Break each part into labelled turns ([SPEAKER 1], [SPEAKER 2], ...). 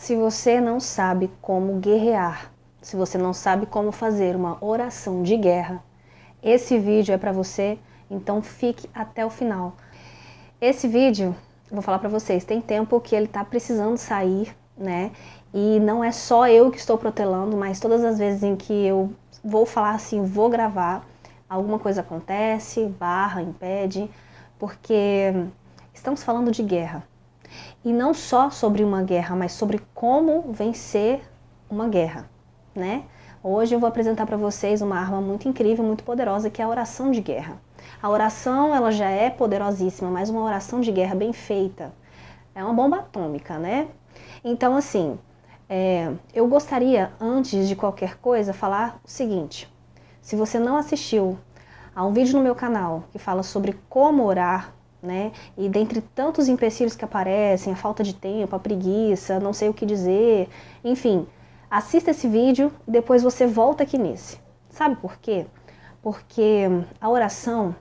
[SPEAKER 1] Se você não sabe como guerrear, se você não sabe como fazer uma oração de guerra, esse vídeo é para você, então fique até o final. Esse vídeo, vou falar para vocês, tem tempo que ele tá precisando sair, né? E não é só eu que estou protelando, mas todas as vezes em que eu vou falar assim, vou gravar, alguma coisa acontece, barra, impede, porque estamos falando de guerra. E não só sobre uma guerra, mas sobre como vencer uma guerra, né? Hoje eu vou apresentar para vocês uma arma muito incrível, muito poderosa, que é a oração de guerra. A oração, ela já é poderosíssima, mas uma oração de guerra bem feita é uma bomba atômica, né? Então, assim, eu gostaria, antes de qualquer coisa, falar o seguinte. Se você não assistiu a um vídeo no meu canal que fala sobre como orar, né? E dentre tantos empecilhos que aparecem, a falta de tempo, a preguiça, não sei o que dizer, enfim, assista esse vídeo e depois você volta aqui nesse. Sabe por quê? Porque a oração,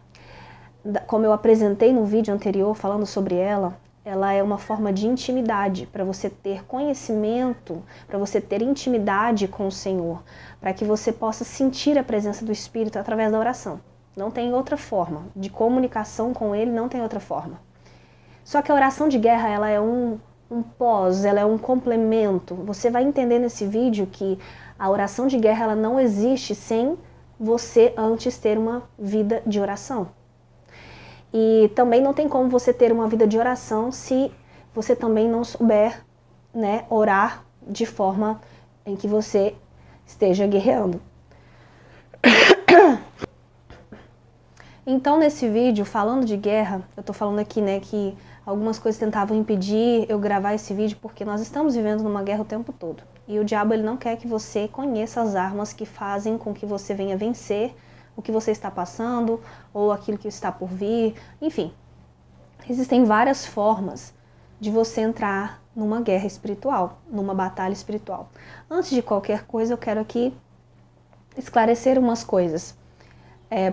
[SPEAKER 1] como eu apresentei no vídeo anterior falando sobre ela é uma forma de intimidade, para você ter conhecimento, para você ter intimidade com o Senhor, para que você possa sentir a presença do Espírito através da oração. Não tem outra forma, de comunicação com Ele não tem outra forma. Só que a oração de guerra, ela é um pós, ela é um complemento. Você vai entender nesse vídeo que a oração de guerra, ela não existe sem você antes ter uma vida de oração. E também não tem como você ter uma vida de oração se você também não souber, né, orar de forma em que você esteja guerreando. Então, nesse vídeo, falando de guerra, eu tô falando aqui, né, que algumas coisas tentavam impedir eu gravar esse vídeo porque nós estamos vivendo numa guerra o tempo todo. E o diabo, ele não quer que você conheça as armas que fazem com que você venha vencer o que você está passando ou aquilo que está por vir, enfim. Existem várias formas de você entrar numa guerra espiritual, numa batalha espiritual. Antes de qualquer coisa, eu quero aqui esclarecer umas coisas.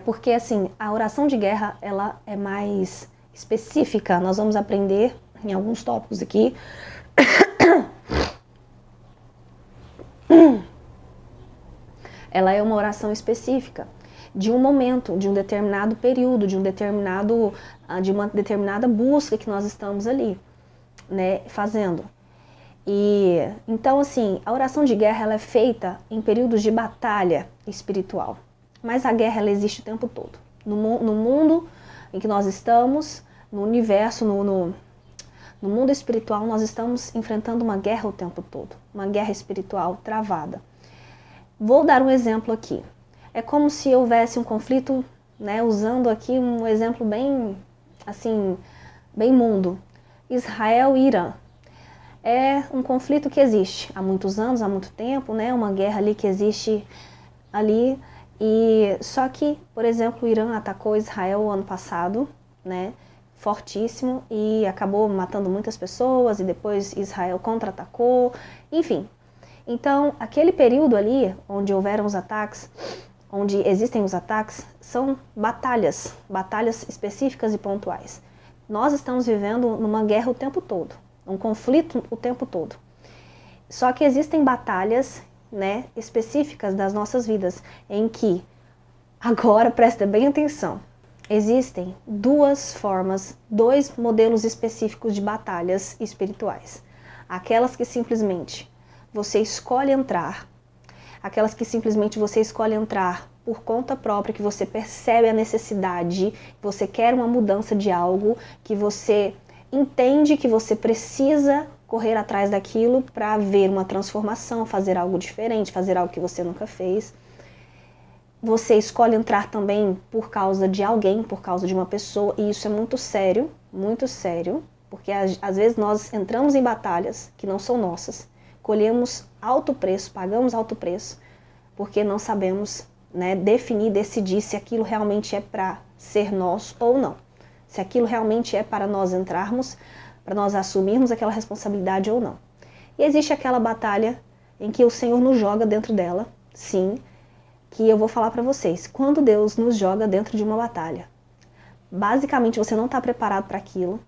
[SPEAKER 1] Porque assim, a oração de guerra, ela é mais específica. Nós vamos aprender em alguns tópicos aqui. Ela é uma oração específica de um momento, de um determinado período, de uma determinada busca que nós estamos ali, né, fazendo. E então, assim, a oração de guerra, ela é feita em períodos de batalha espiritual. Mas a guerra, ela existe o tempo todo. No mundo em que nós estamos, no universo, no mundo espiritual, nós estamos enfrentando uma guerra o tempo todo. Uma guerra espiritual travada. Vou dar um exemplo aqui. É como se houvesse um conflito, né, usando aqui um exemplo bem, assim, bem mundo. Israel e Irã. É um conflito que existe há muitos anos, há muito tempo, né, uma guerra ali que existe ali. E só que, por exemplo, o Irã atacou Israel ano passado, né, fortíssimo, e acabou matando muitas pessoas, e depois Israel contra-atacou, enfim. Então, aquele período ali, onde houveram os ataques, onde existem os ataques, são batalhas específicas e pontuais. Nós estamos vivendo numa guerra o tempo todo, um conflito o tempo todo. Só que existem batalhas, né, específicas das nossas vidas, em que, agora presta bem atenção, existem duas formas, dois modelos específicos de batalhas espirituais. Aquelas que simplesmente você escolhe entrar, aquelas que simplesmente você escolhe entrar por conta própria, que você percebe a necessidade, você quer uma mudança de algo, que você entende que você precisa correr atrás daquilo para ver uma transformação, fazer algo diferente, fazer algo que você nunca fez. Você escolhe entrar também por causa de alguém, por causa de uma pessoa, e isso é muito sério, porque às vezes nós entramos em batalhas que não são nossas, colhemos alto preço, pagamos alto preço, porque não sabemos, né, definir, decidir se aquilo realmente é para ser nosso ou não. Se aquilo realmente é para nós entrarmos, para nós assumirmos aquela responsabilidade ou não. E existe aquela batalha em que o Senhor nos joga dentro dela, sim, que eu vou falar para vocês. Quando Deus nos joga dentro de uma batalha, basicamente você não está preparado para aquilo,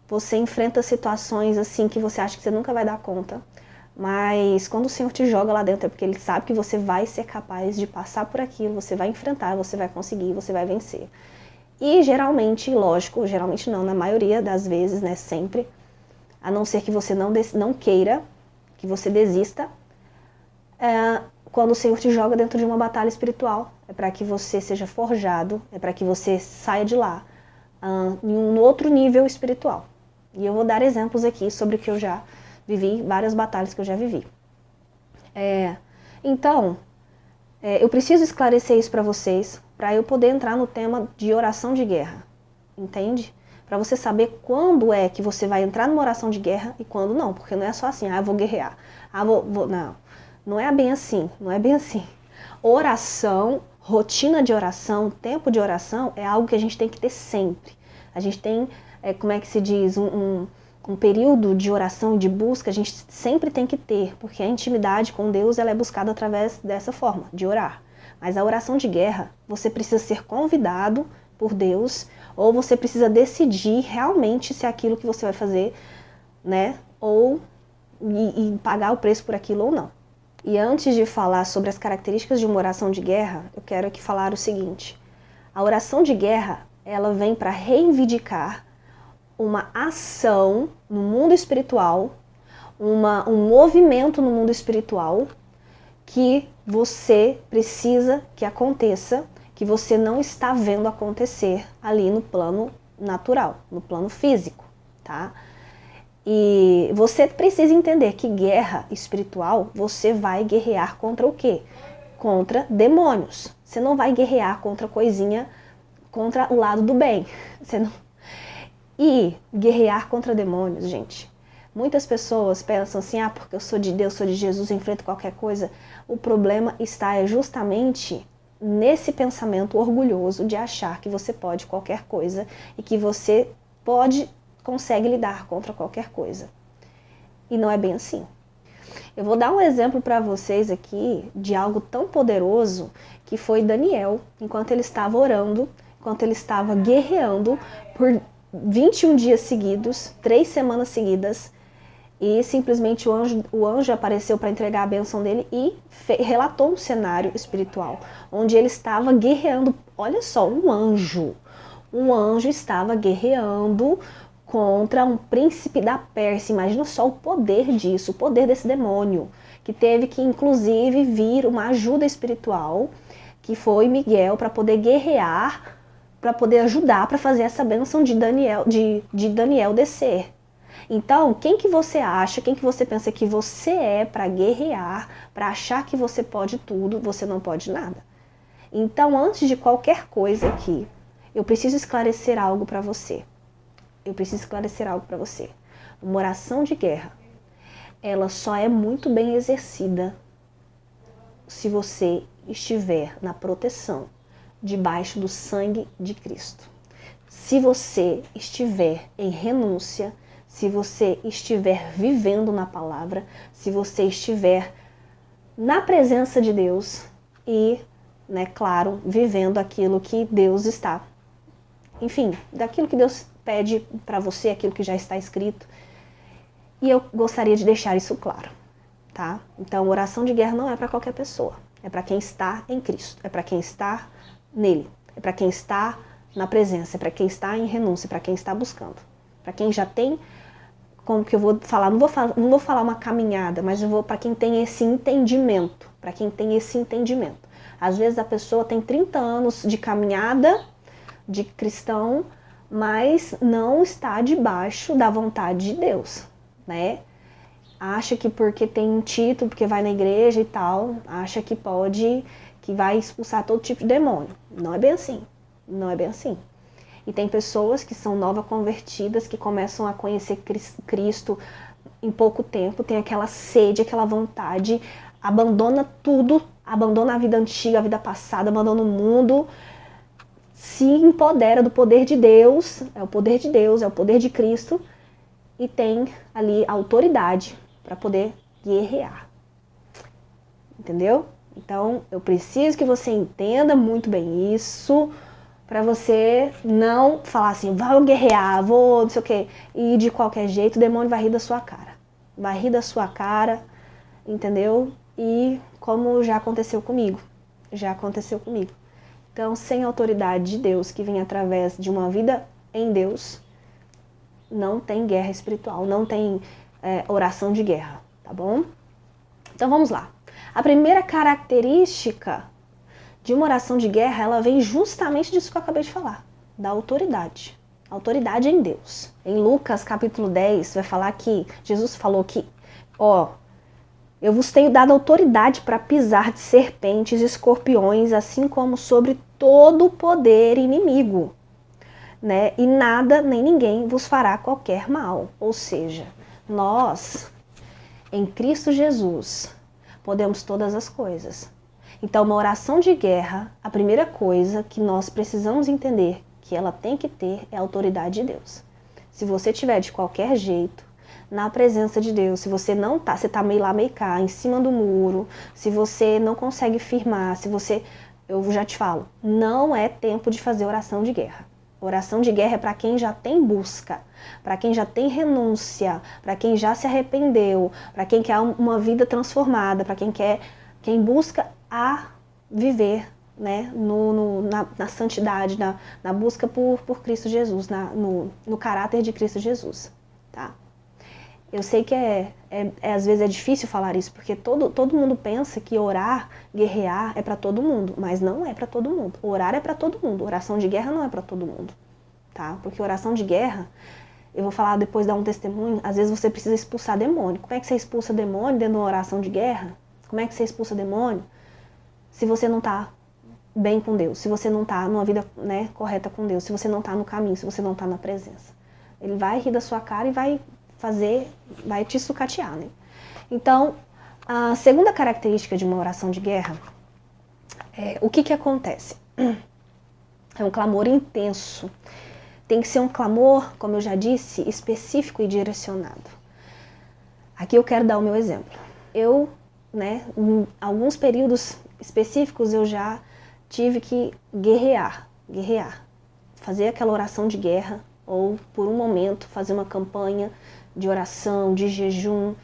[SPEAKER 1] você enfrenta situações assim que você acha que você nunca vai dar conta, Mas quando o Senhor te joga lá dentro é porque Ele sabe que você vai ser capaz de passar por aquilo, você vai enfrentar, você vai conseguir, você vai vencer. E geralmente, lógico, geralmente não, na maioria das vezes, né, sempre, a não ser que você não queira, que você desista, quando o Senhor te joga dentro de uma batalha espiritual, é para que você seja forjado, é para que você saia de lá em um outro nível espiritual. E eu vou dar exemplos aqui sobre o que eu já vivi, várias batalhas que eu já vivi. Então, eu preciso esclarecer isso para vocês, para eu poder entrar no tema de oração de guerra, entende? Para você saber quando é que você vai entrar numa oração de guerra e quando não, porque não é só assim, eu vou guerrear, não é bem assim, não é bem assim. Oração, rotina de oração, tempo de oração é algo que a gente tem que ter sempre. A gente tem, como é que se diz, um período de oração e de busca, a gente sempre tem que ter, porque a intimidade com Deus ela é buscada através dessa forma, de orar. Mas a oração de guerra, você precisa ser convidado por Deus, ou você precisa decidir realmente se é aquilo que você vai fazer, né? Ou e pagar o preço por aquilo ou não. E antes de falar sobre as características de uma oração de guerra, eu quero aqui falar o seguinte. A oração de guerra, ela vem para reivindicar uma ação no mundo espiritual, um movimento no mundo espiritual que você precisa que aconteça, que você não está vendo acontecer ali no plano natural, no plano físico, tá? E você precisa entender que guerra espiritual, você vai guerrear contra o quê? Contra demônios. Você não vai guerrear contra coisinha, contra o lado do bem. Você não... E guerrear contra demônios, gente. Muitas pessoas pensam assim, porque eu sou de Deus, sou de Jesus, eu enfrento qualquer coisa. O problema está justamente nesse pensamento orgulhoso de achar que você pode qualquer coisa e que você consegue lidar contra qualquer coisa. E não é bem assim. Eu vou dar um exemplo para vocês aqui de algo tão poderoso que foi Daniel, enquanto ele estava orando, enquanto ele estava guerreando por 21 dias seguidos, 3 semanas seguidas, e simplesmente o anjo apareceu para entregar a bênção dele e relatou um cenário espiritual, onde ele estava guerreando. Olha só, um anjo estava guerreando contra um príncipe da Pérsia. Imagina só o poder disso, o poder desse demônio, que teve que inclusive vir uma ajuda espiritual, que foi Miguel, para poder guerrear, para poder ajudar, para fazer essa bênção de Daniel descer. Então, quem que você acha, quem que você pensa que você é para guerrear, para achar que você pode tudo, você não pode nada. Então, antes de qualquer coisa aqui, eu preciso esclarecer algo para você. Uma oração de guerra, ela só é muito bem exercida se você estiver na proteção, debaixo do sangue de Cristo. Se você estiver em renúncia, se você estiver vivendo na palavra, se você estiver na presença de Deus e, né, claro, vivendo aquilo que Deus está. Enfim, daquilo que Deus pede para você, aquilo que já está escrito. E eu gostaria de deixar isso claro, tá? Então, oração de guerra não é para qualquer pessoa. É para quem está em Cristo, é para quem está nele, é para quem está na presença, é para quem está em renúncia, é para quem está buscando. Para quem já tem, como que eu vou falar? Não vou falar uma caminhada, mas eu vou para quem tem esse entendimento, para quem tem esse entendimento. Às vezes a pessoa tem 30 anos de caminhada, de cristão, mas não está debaixo da vontade de Deus, né? Acha que porque tem um título, porque vai na igreja e tal, acha que pode, que vai expulsar todo tipo de demônio. Não é bem assim, não é bem assim. E tem pessoas que são nova convertidas, que começam a conhecer Cristo em pouco tempo, tem aquela sede, aquela vontade, abandona tudo, abandona a vida antiga, a vida passada, abandona o mundo, se empodera do poder de Deus, é o poder de Deus, é o poder de Cristo, e tem ali autoridade para poder guerrear. Entendeu? Então, eu preciso que você entenda muito bem isso, para você não falar assim, vou guerrear, vou não sei o quê, e de qualquer jeito o demônio vai rir da sua cara. Vai rir da sua cara, entendeu? E como já aconteceu comigo, Então, sem a autoridade de Deus, que vem através de uma vida em Deus, não tem guerra espiritual, não tem oração de guerra, tá bom? Então vamos lá. A primeira característica de uma oração de guerra, ela vem justamente disso que eu acabei de falar, da autoridade. Autoridade em Deus. Em Lucas capítulo 10, vai falar que Jesus falou que, eu vos tenho dado autoridade para pisar de serpentes e escorpiões, assim como sobre todo o poder inimigo, né? E nada nem ninguém vos fará qualquer mal. Ou seja, nós, em Cristo Jesus, podemos todas as coisas. Então, uma oração de guerra, a primeira coisa que nós precisamos entender que ela tem que ter é a autoridade de Deus. Se você tiver de qualquer jeito, na presença de Deus, se você não tá, você tá meio lá, meio cá, em cima do muro, se você não consegue firmar, eu já te falo, não é tempo de fazer oração de guerra. Oração de guerra é para quem já tem busca, para quem já tem renúncia, para quem já se arrependeu, para quem quer uma vida transformada, para quem busca a viver, né, na santidade, na busca por Cristo Jesus, no caráter de Cristo Jesus, tá? Eu sei que às vezes é difícil falar isso, porque todo mundo pensa que orar, guerrear é para todo mundo, mas não é para todo mundo. Orar é para todo mundo, oração de guerra não é para todo mundo, tá? Porque oração de guerra, eu vou falar depois, dar um testemunho, às vezes você precisa expulsar demônio. Como é que você expulsa demônio dentro de uma oração de guerra? Como é que você expulsa demônio se você não está bem com Deus, se você não está numa vida, né, correta com Deus, se você não está no caminho, se você não está na presença? Ele vai rir da sua cara e vai te sucatear, né? Então, a segunda característica de uma oração de guerra é o que acontece? É um clamor intenso. Tem que ser um clamor, como eu já disse, específico e direcionado. Aqui eu quero dar o meu exemplo. Eu, né, em alguns períodos específicos eu já tive que guerrear, fazer aquela oração de guerra, ou por um momento fazer uma campanha de oração, de jejum,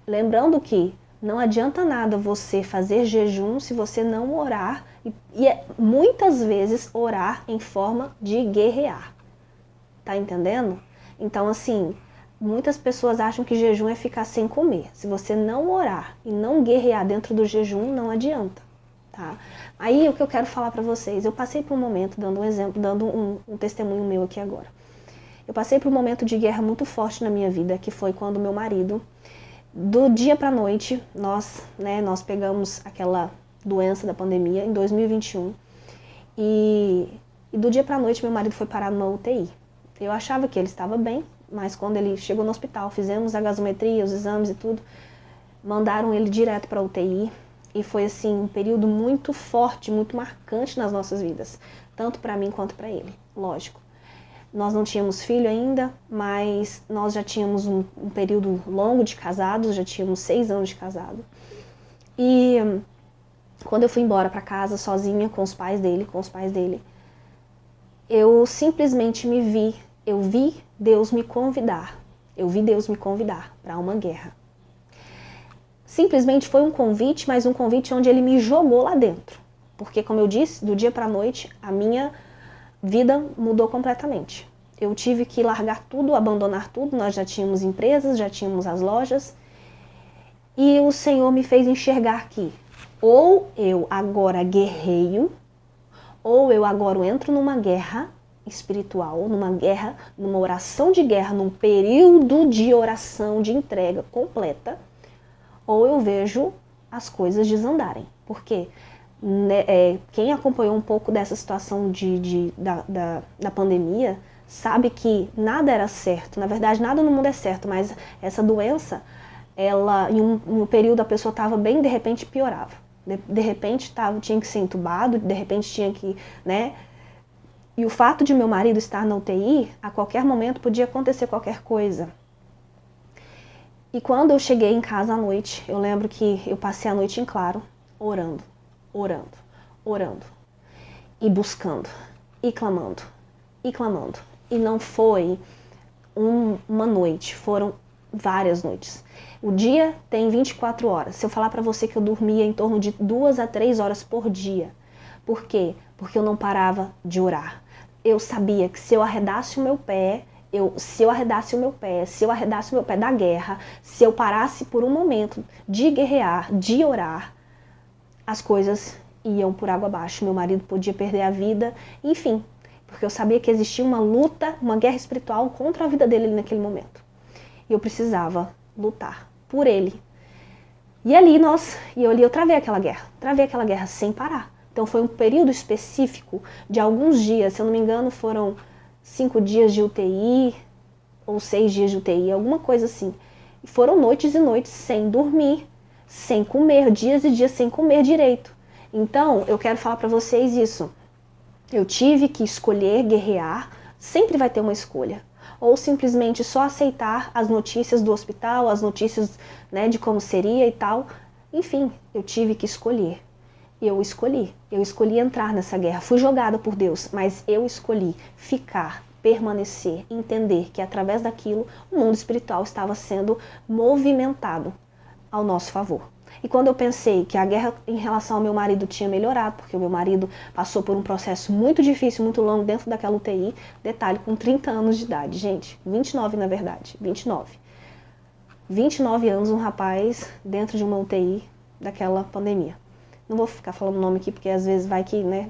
[SPEAKER 1] lembrando que não adianta nada você fazer jejum se você não orar, e muitas vezes orar em forma de guerrear, tá entendendo? Então assim, muitas pessoas acham que jejum é ficar sem comer. Se você não orar e não guerrear dentro do jejum, não adianta, tá? Aí o que eu quero falar pra vocês, eu passei por um momento, dando um exemplo, dando um testemunho meu aqui agora. Eu passei por um momento de guerra muito forte na minha vida, que foi quando meu marido, do dia pra noite, nós pegamos aquela doença da pandemia em 2021, e do dia pra noite meu marido foi parar numa UTI. Eu achava que ele estava bem, mas quando ele chegou no hospital, fizemos a gasometria, os exames e tudo, mandaram ele direto pra UTI, e foi assim um período muito forte, muito marcante nas nossas vidas, tanto pra mim quanto pra ele, lógico. Nós não tínhamos filho ainda, mas nós já tínhamos um período longo de casados, já tínhamos 6 anos de casado. E quando eu fui embora para casa sozinha com os pais dele, eu simplesmente eu vi Deus me convidar para uma guerra. Simplesmente foi um convite, mas um convite onde ele me jogou lá dentro. Porque, como eu disse, do dia para a noite, a minha vida mudou completamente. Eu tive que largar tudo, abandonar tudo, nós já tínhamos empresas, já tínhamos as lojas, e o Senhor me fez enxergar que ou eu agora guerreio, ou eu agora entro numa guerra espiritual, numa oração de guerra, num período de oração de entrega completa, ou eu vejo as coisas desandarem. Porque quem acompanhou um pouco dessa situação da pandemia sabe que nada era certo. Na verdade, nada no mundo é certo, mas essa doença, ela, em um período a pessoa estava bem, de repente piorava. De repente tinha que ser entubado, de repente tinha que, né? E o fato de meu marido estar na UTI, a qualquer momento podia acontecer qualquer coisa. E quando eu cheguei em casa à noite, eu lembro que eu passei a noite em claro, orando, e buscando, e clamando. E não foi uma noite, foram várias noites. O dia tem 24 horas. Se eu falar para você que eu dormia em torno de 2 a 3 horas por dia. Por quê? Porque eu não parava de orar. Eu sabia que se eu arredasse o meu pé, se eu arredasse o meu pé da guerra, se eu parasse por um momento de guerrear, de orar, as coisas iam por água abaixo. Meu marido podia perder a vida, enfim, porque eu sabia que existia uma luta, uma guerra espiritual contra a vida dele naquele momento. E eu precisava lutar por ele. E ali eu travei aquela guerra sem parar. Então foi um período específico de alguns dias, se eu não me engano foram 5 dias de UTI, ou 6 dias de UTI, alguma coisa assim. E foram noites e noites sem dormir, sem comer, dias e dias sem comer direito. Então, eu quero falar para vocês isso. Eu tive que escolher guerrear, sempre vai ter uma escolha. Ou simplesmente só aceitar as notícias do hospital, as notícias, né, de como seria e tal. Enfim, eu tive que escolher. Eu escolhi entrar nessa guerra. Fui jogada por Deus, mas eu escolhi ficar, permanecer, entender que através daquilo o mundo espiritual estava sendo movimentado ao nosso favor. E quando eu pensei que a guerra em relação ao meu marido tinha melhorado, porque o meu marido passou por um processo muito difícil, muito longo dentro daquela UTI, detalhe, com 30 anos de idade, gente, 29 na verdade, 29 anos, um rapaz dentro de uma UTI daquela pandemia. Não vou ficar falando o nome aqui, porque às vezes vai que, né,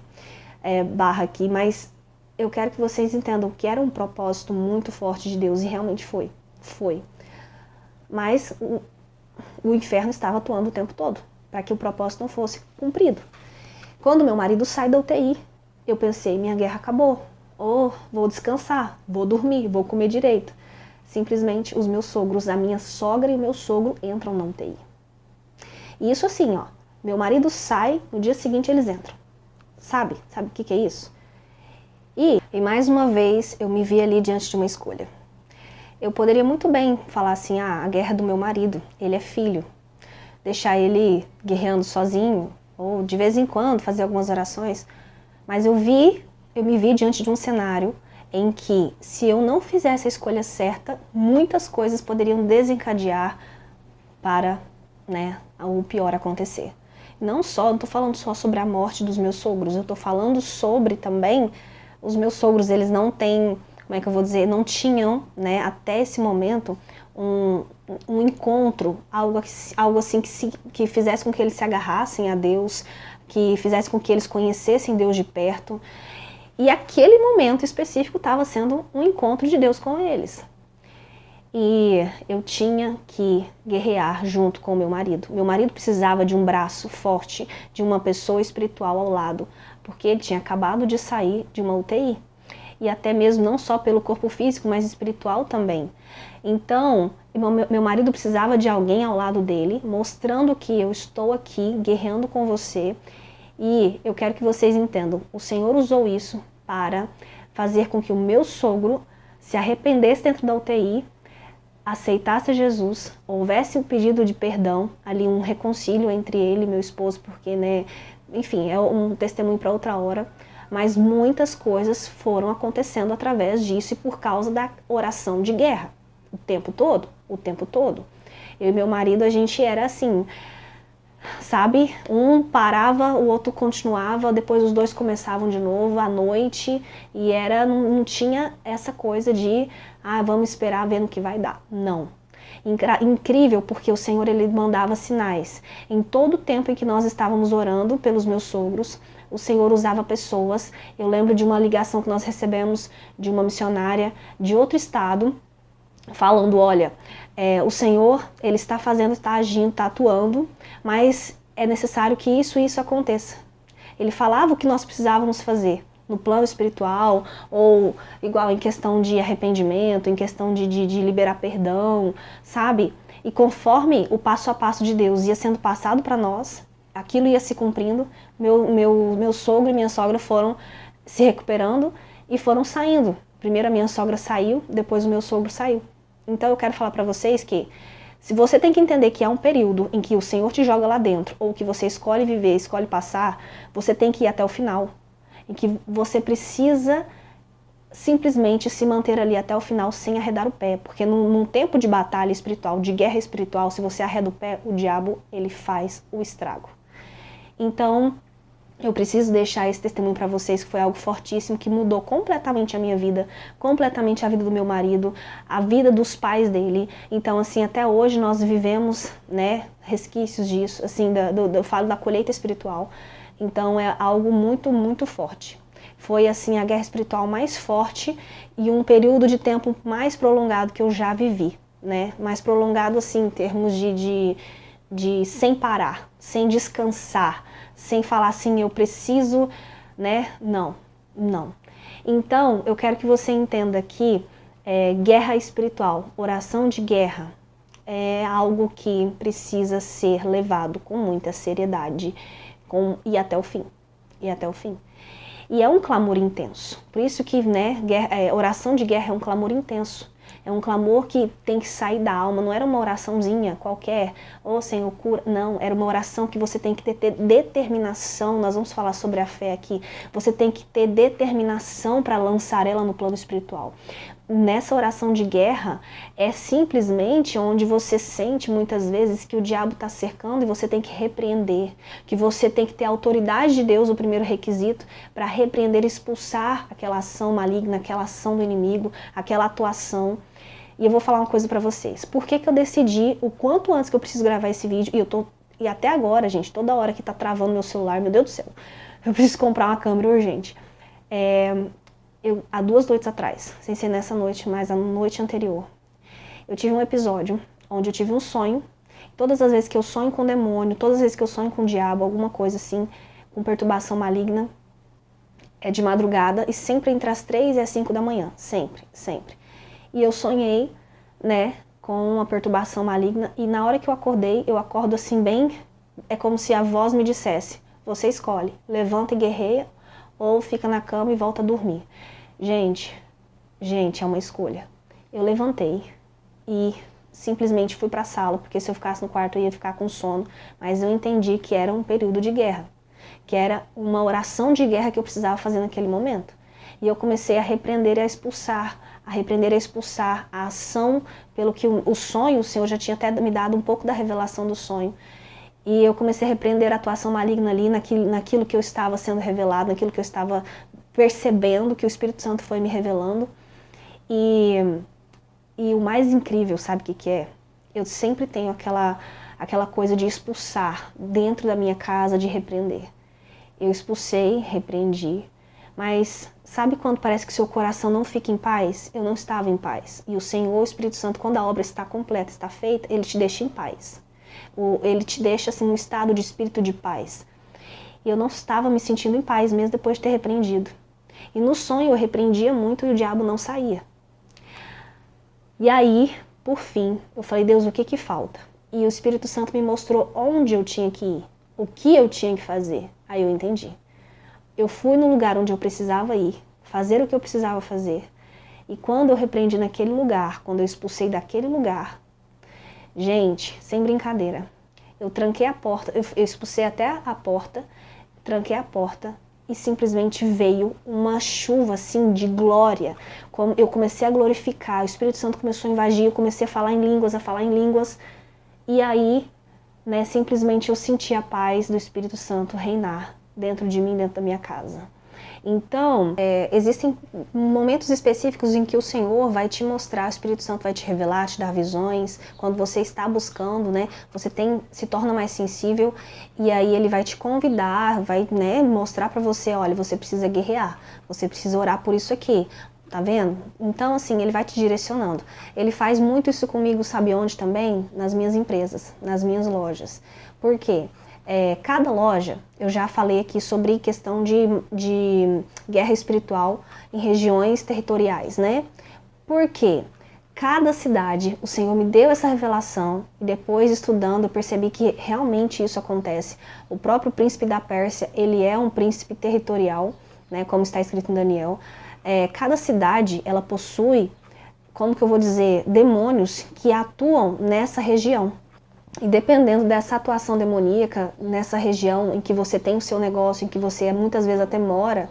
[SPEAKER 1] barra aqui, mas eu quero que vocês entendam que era um propósito muito forte de Deus, e realmente foi. Mas o inferno estava atuando o tempo todo, para que o propósito não fosse cumprido. Quando meu marido sai da UTI, eu pensei, minha guerra acabou, vou descansar, vou dormir, vou comer direito. Simplesmente os meus sogros, a minha sogra e o meu sogro entram na UTI. E isso assim, ó, meu marido sai, no dia seguinte eles entram. Sabe o que é isso? E mais uma vez eu me vi ali diante de uma escolha. Eu poderia muito bem falar assim, a guerra é do meu marido, ele é filho. Deixar ele guerreando sozinho, ou de vez em quando fazer algumas orações. Mas eu me vi diante de um cenário em que, se eu não fizesse a escolha certa, muitas coisas poderiam desencadear para, né, o pior acontecer. Não estou falando só sobre a morte dos meus sogros, eu estou falando sobre também, os meus sogros, eles não têm, como é que eu vou dizer, não tinham, né, até esse momento, um encontro, algo assim que fizesse com que eles se agarrassem a Deus, que fizesse com que eles conhecessem Deus de perto. E aquele momento específico estava sendo um encontro de Deus com eles. E eu tinha que guerrear junto com o meu marido. Meu marido precisava de um braço forte, de uma pessoa espiritual ao lado, porque ele tinha acabado de sair de uma UTI. E até mesmo não só pelo corpo físico, mas espiritual também. Então, meu marido precisava de alguém ao lado dele, mostrando que eu estou aqui guerreando com você. E eu quero que vocês entendam, o Senhor usou isso para fazer com que o meu sogro se arrependesse dentro da UTI, aceitasse Jesus, houvesse um pedido de perdão, ali um reconcílio entre ele e meu esposo, porque, né, enfim, é um testemunho para outra hora, mas muitas coisas foram acontecendo através disso e por causa da oração de guerra, o tempo todo. Eu e meu marido, a gente era assim, sabe, um parava, o outro continuava, depois os dois começavam de novo à noite, e não tinha essa coisa de, vamos esperar ver no que vai dar. Não. Incrível, porque o Senhor, ele mandava sinais. Em todo o tempo em que nós estávamos orando pelos meus sogros, o Senhor usava pessoas. Eu lembro de uma ligação que nós recebemos de uma missionária de outro estado, falando, olha, o Senhor, ele está fazendo, está agindo, está atuando, mas é necessário que isso aconteça. Ele falava o que nós precisávamos fazer no plano espiritual, ou igual em questão de arrependimento, em questão de liberar perdão, sabe? E conforme o passo a passo de Deus ia sendo passado para nós, aquilo ia se cumprindo, meu sogro e minha sogra foram se recuperando e foram saindo. Primeiro a minha sogra saiu, depois o meu sogro saiu. Então eu quero falar para vocês que, se você tem que entender que há um período em que o Senhor te joga lá dentro, ou que você escolhe viver, escolhe passar, você tem que ir até o final. Em que você precisa simplesmente se manter ali até o final sem arredar o pé, porque num tempo de batalha espiritual, de guerra espiritual, se você arreda o pé, o diabo, ele faz o estrago. Então, eu preciso deixar esse testemunho para vocês, que foi algo fortíssimo, que mudou completamente a minha vida, completamente a vida do meu marido, a vida dos pais dele. Então, assim, até hoje nós vivemos, né, resquícios disso, assim, eu falo da colheita espiritual. Então, é algo muito, muito forte. Foi, assim, a guerra espiritual mais forte e um período de tempo mais prolongado que eu já vivi, né? Mais prolongado, assim, em termos de sem parar, sem descansar, sem falar assim, eu preciso, né? Não. Então, eu quero que você entenda que guerra espiritual, oração de guerra, é algo que precisa ser levado com muita seriedade e até o fim. E é um clamor intenso. Por isso que, né, oração de guerra é um clamor intenso. É um clamor que tem que sair da alma. Não era uma oraçãozinha qualquer, ou Senhor, cura. Não, era uma oração que você tem que ter determinação. Nós vamos falar sobre a fé aqui. Você tem que ter determinação para lançar ela no plano espiritual. Nessa oração de guerra, é simplesmente onde você sente muitas vezes que o diabo está cercando e você tem que repreender, que você tem que ter a autoridade de Deus, o primeiro requisito, para repreender e expulsar aquela ação maligna, aquela ação do inimigo, aquela atuação. E eu vou falar uma coisa para vocês. Por que eu decidi o quanto antes que eu preciso gravar esse vídeo, e até agora, gente, toda hora que tá travando meu celular, meu Deus do céu, eu preciso comprar uma câmera urgente. Há 2 noites atrás, sem ser nessa noite, mas a noite anterior, eu tive um episódio onde eu tive um sonho. Todas as vezes que eu sonho com demônio, todas as vezes que eu sonho com o diabo, alguma coisa assim, com perturbação maligna, é de madrugada e sempre entre as 3 e as 5 da manhã, sempre. E eu sonhei, né, com uma perturbação maligna e na hora que eu acordei, eu acordo assim bem, é como se a voz me dissesse, você escolhe, levanta e guerreia ou fica na cama e volta a dormir. Gente, é uma escolha. Eu levantei e simplesmente fui para a sala, porque se eu ficasse no quarto eu ia ficar com sono, mas eu entendi que era um período de guerra, que era uma oração de guerra que eu precisava fazer naquele momento. E eu comecei a repreender e a expulsar a ação, pelo que o sonho, o Senhor já tinha até me dado um pouco da revelação do sonho. E eu comecei a repreender a atuação maligna ali, naquilo que eu estava sendo revelado, naquilo que eu estava percebendo, que o Espírito Santo foi me revelando. E o mais incrível, sabe o que é? Eu sempre tenho aquela coisa de expulsar dentro da minha casa, de repreender. Eu expulsei, repreendi, mas sabe quando parece que seu coração não fica em paz? Eu não estava em paz. E o Senhor, o Espírito Santo, quando a obra está completa, está feita, Ele te deixa em paz. Ele te deixa assim num estado de espírito de paz. E eu não estava me sentindo em paz mesmo depois de ter repreendido. E no sonho eu repreendia muito e o diabo não saía. E aí, por fim, eu falei, Deus, o que falta? E o Espírito Santo me mostrou onde eu tinha que ir, o que eu tinha que fazer. Aí eu entendi. Eu fui no lugar onde eu precisava ir, fazer o que eu precisava fazer. E quando eu repreendi naquele lugar, quando eu expulsei daquele lugar, gente, sem brincadeira, eu tranquei a porta, eu expulsei até a porta, tranquei a porta e simplesmente veio uma chuva assim de glória. Eu comecei a glorificar, o Espírito Santo começou a invadir, eu comecei a falar em línguas, e aí, né, simplesmente eu senti a paz do Espírito Santo reinar dentro de mim, dentro da minha casa. Então, existem momentos específicos em que o Senhor vai te mostrar, o Espírito Santo vai te revelar, te dar visões. Quando você está buscando, né, você se torna mais sensível e aí Ele vai te convidar, vai, né, mostrar para você, olha, você precisa guerrear, você precisa orar por isso aqui. Tá vendo? Então, assim, Ele vai te direcionando. Ele faz muito isso comigo, sabe onde também? Nas minhas empresas, nas minhas lojas. Por quê? Cada loja, eu já falei aqui sobre questão de guerra espiritual em regiões territoriais, né? Porque cada cidade, o Senhor me deu essa revelação e depois estudando eu percebi que realmente isso acontece. O próprio príncipe da Pérsia, ele é um príncipe territorial, né? Como está escrito em Daniel. Cada cidade, ela possui, como que eu vou dizer, demônios que atuam nessa região. E dependendo dessa atuação demoníaca nessa região em que você tem o seu negócio, em que você muitas vezes até mora,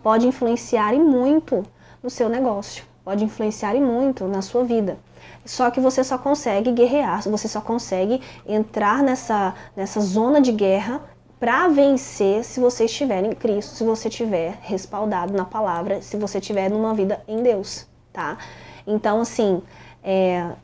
[SPEAKER 1] pode influenciar e muito no seu negócio, pode influenciar e muito na sua vida. Só que você só consegue guerrear, você só consegue entrar nessa zona de guerra para vencer se você estiver em Cristo, se você estiver respaldado na palavra, se você estiver numa vida em Deus, tá? Então, assim,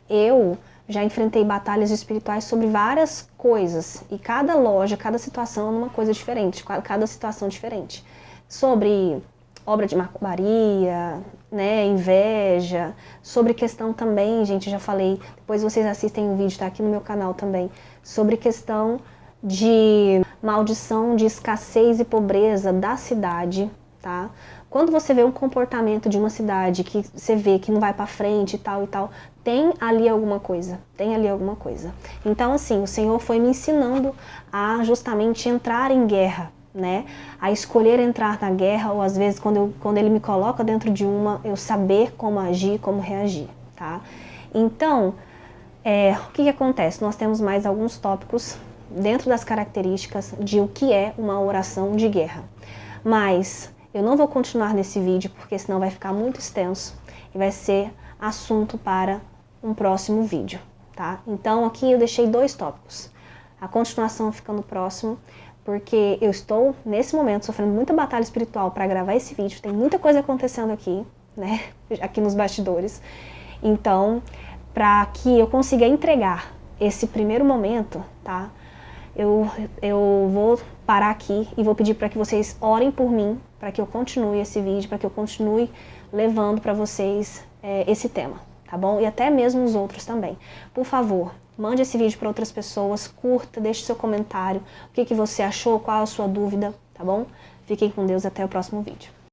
[SPEAKER 1] eu já enfrentei batalhas espirituais sobre várias coisas, e cada loja, cada situação é uma coisa diferente, cada situação diferente. Sobre obra de macumbaria, né, inveja, sobre questão também, gente, já falei, depois vocês assistem o vídeo, tá aqui no meu canal também, sobre questão de maldição, de escassez e pobreza da cidade, tá? Quando você vê um comportamento de uma cidade que você vê que não vai para frente e tal, tem ali alguma coisa, tem ali alguma coisa. Então, assim, o Senhor foi me ensinando a justamente entrar em guerra, né? A escolher entrar na guerra, ou às vezes quando Ele me coloca dentro de uma, eu saber como agir, como reagir, tá? Então, o que acontece? Nós temos mais alguns tópicos dentro das características de o que é uma oração de guerra. Mas eu não vou continuar nesse vídeo, porque senão vai ficar muito extenso e vai ser assunto para um próximo vídeo, tá? Então aqui eu deixei 2 tópicos. A continuação fica no próximo, porque eu estou, nesse momento, sofrendo muita batalha espiritual para gravar esse vídeo. Tem muita coisa acontecendo aqui, né? Aqui nos bastidores. Então, para que eu consiga entregar esse primeiro momento, tá? Eu vou parar aqui e vou pedir para que vocês orem por mim, para que eu continue esse vídeo, para que eu continue levando para vocês esse tema, tá bom? E até mesmo os outros também. Por favor, mande esse vídeo para outras pessoas, curta, deixe seu comentário, o que você achou, qual a sua dúvida, tá bom? Fiquem com Deus, até o próximo vídeo.